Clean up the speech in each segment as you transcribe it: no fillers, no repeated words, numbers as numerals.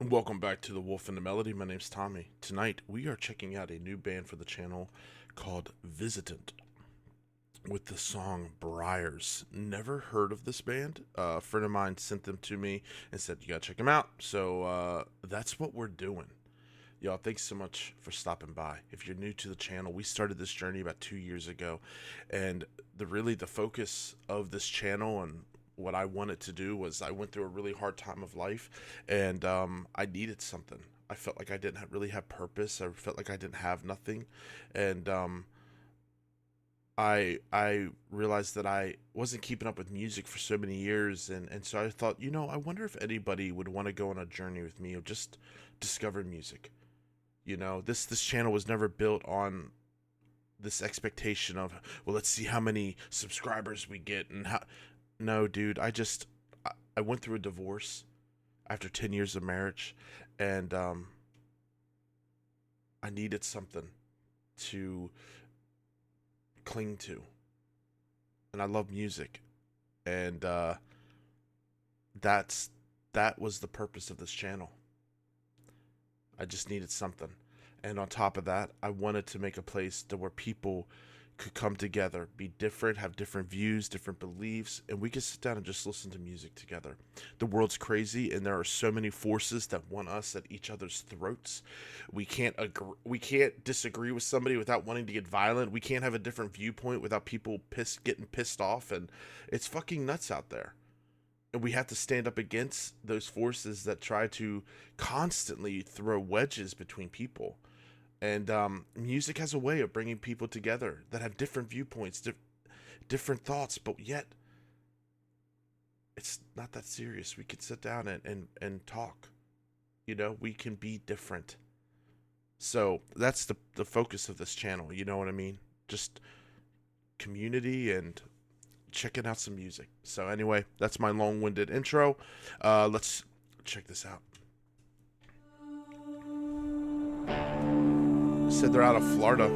Welcome back to The Wolf and the Melody. My name's Tommy. Tonight we are checking out a new band for the channel called VISITANT with the song Briars. Never heard of this band. A friend of mine sent them to me and said, you gotta check them out. So that's what we're doing. Y'all, thanks so much for stopping by. If you're new to the channel, we started this journey about 2 years ago. And the focus of this channel and what I wanted to do was I went through a really hard time of life, and I needed something. I felt like I didn't really have purpose. I felt like I didn't have nothing, and I realized that I wasn't keeping up with music for so many years, and so I thought, I wonder if anybody would want to go on a journey with me or just discover music. This channel was never built on this expectation of, well, let's see how many subscribers we get and how. No, dude, I went through a divorce after 10 years of marriage, and I needed something to cling to. And I love music. And that's that was the purpose of this channel. I just needed something. And on top of that, I wanted to make a place to where people could come together, be different, have different views, different beliefs, and we could sit down and just listen to music together. The world's crazy, and there are so many forces that want us at each other's throats. We can't disagree with somebody without wanting to get violent. We can't have a different viewpoint without people getting pissed off, and it's fucking nuts out there. And we have to stand up against those forces that try to constantly throw wedges between people. And music has a way of bringing people together that have different viewpoints, different thoughts, but yet it's not that serious. We can sit down and talk. We can be different. So that's the focus of this channel. You know what I mean? Just community and checking out some music. So anyway, that's my long-winded intro. Let's check this out. Said they're out of Florida.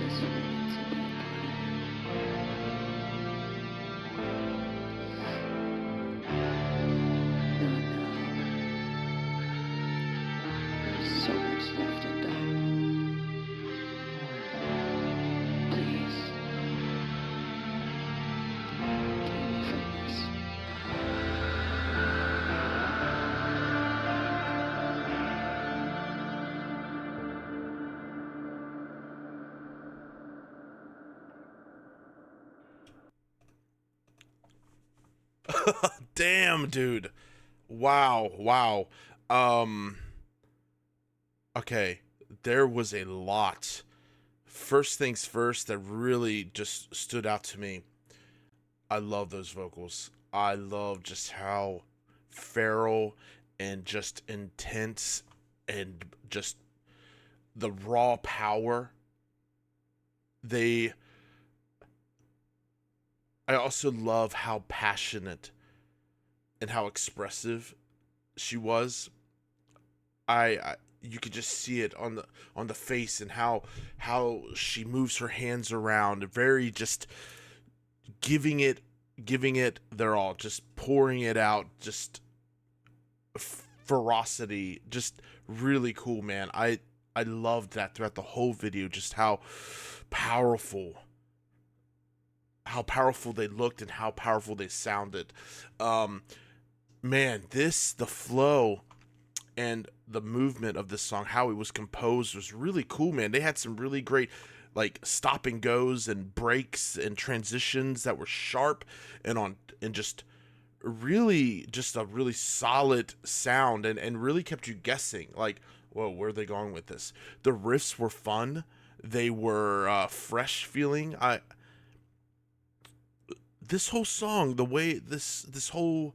just wanted to be not now. There's so much left undone. Please, keep me from this. Damn, dude. Wow, wow. Um, okay. There was a lot. First things first that really just stood out to me. I love those vocals. I love just how feral and just intense and just the raw power. They I also love how passionate and how expressive she was. I you could just see it on the face and how she moves her hands around, very just giving it giving it their all, just pouring it out, just ferocity, just really cool, man. I loved that throughout the whole video, just powerful how powerful they looked and how powerful they sounded. Um Man, this the flow and the movement of this song, how it was composed, was really cool, man. They had some really great like stop and goes and breaks and transitions that were sharp and on and just a really solid sound, and really kept you guessing like, whoa, where are they going with this? The riffs were fun. They were fresh feeling. I This whole song, the way this whole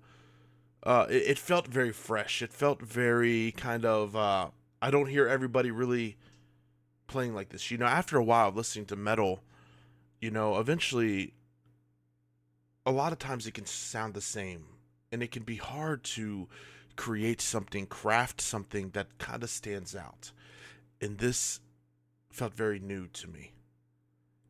it felt very fresh. It felt very kind of I don't hear everybody really playing like this. After a while of listening to metal, eventually a lot of times it can sound the same, and it can be hard to create something, craft something that kind of stands out. And this felt very new to me.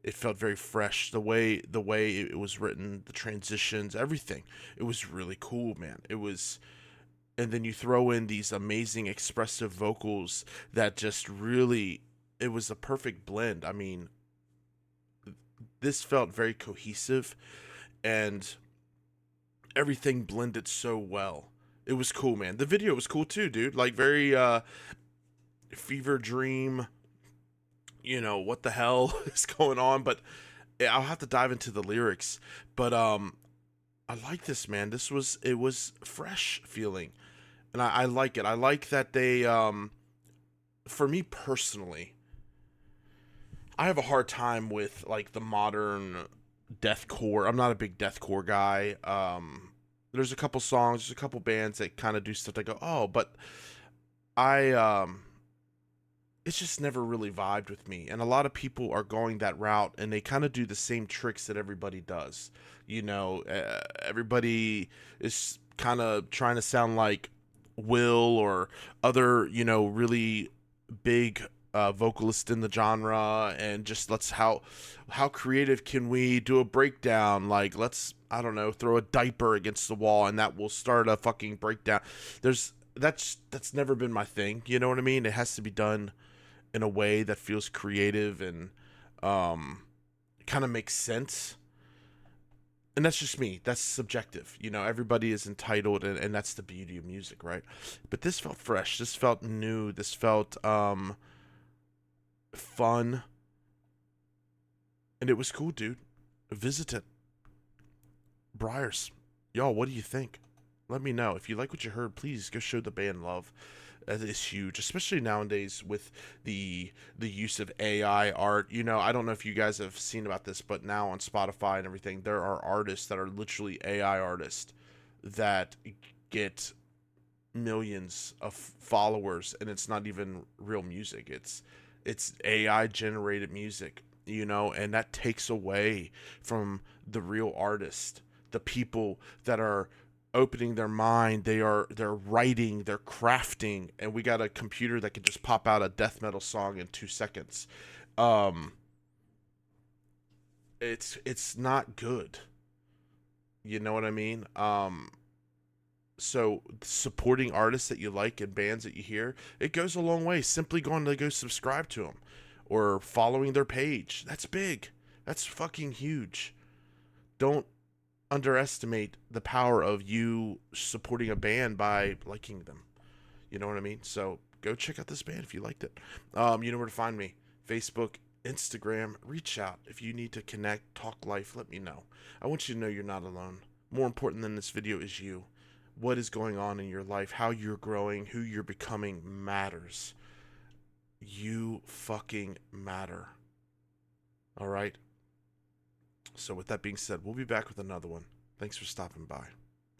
It felt very fresh. The way it was written, the transitions, everything. It was really cool, man. It was, and then you throw in these amazing expressive vocals that just really, it was a perfect blend. I mean, this felt very cohesive, and everything blended so well. It was cool, man. The video was cool too, dude. Like very fever dream, what the hell is going on, but I'll have to dive into the lyrics. But I like this, man. It was fresh feeling, and I like it. I like that they for me personally, I have a hard time with like the modern deathcore. I'm not a big deathcore guy. There's a couple songs, there's a couple bands that kind of do stuff that go, oh, but I it's just never really vibed with me. And a lot of people are going that route, and they kind of do the same tricks that everybody does. Everybody is kind of trying to sound like Will or other, really big vocalist in the genre, and just how creative can we do a breakdown? Like, let's, I don't know, throw a diaper against the wall and that will start a fucking breakdown. That's never been my thing. You know what I mean? It has to be done in a way that feels creative and kind of makes sense. And that's just me. That's subjective. Everybody is entitled, and that's the beauty of music, right? But this felt fresh. This felt new. This felt fun. And it was cool, dude. Visitant. Briars. Y'all, what do you think? Let me know. If you like what you heard, please go show the band love. That is huge, especially nowadays with the use of AI art. I don't know if you guys have seen about this, but now on Spotify and everything, there are artists that are literally AI artists that get millions of followers, and it's not even real music. It's AI generated music, and that takes away from the real artist, the people that are opening their mind. They're writing, they're crafting, and we got a computer that can just pop out a death metal song in 2 seconds. it's not good. You know what I mean? So supporting artists that you like and bands that you hear, it goes a long way. Simply going to go subscribe to them or following their page. That's big. That's fucking huge. Don't underestimate the power of you supporting a band by liking them. You know what I mean? So go check out this band if you liked it. You know where to find me. Facebook, Instagram. Reach out. If you need to connect, talk life, let me know. I want you to know you're not alone. More important than this video is you. What is going on in your life, how you're growing, who you're becoming matters. You fucking matter. All right? So with that being said, we'll be back with another one. Thanks for stopping by.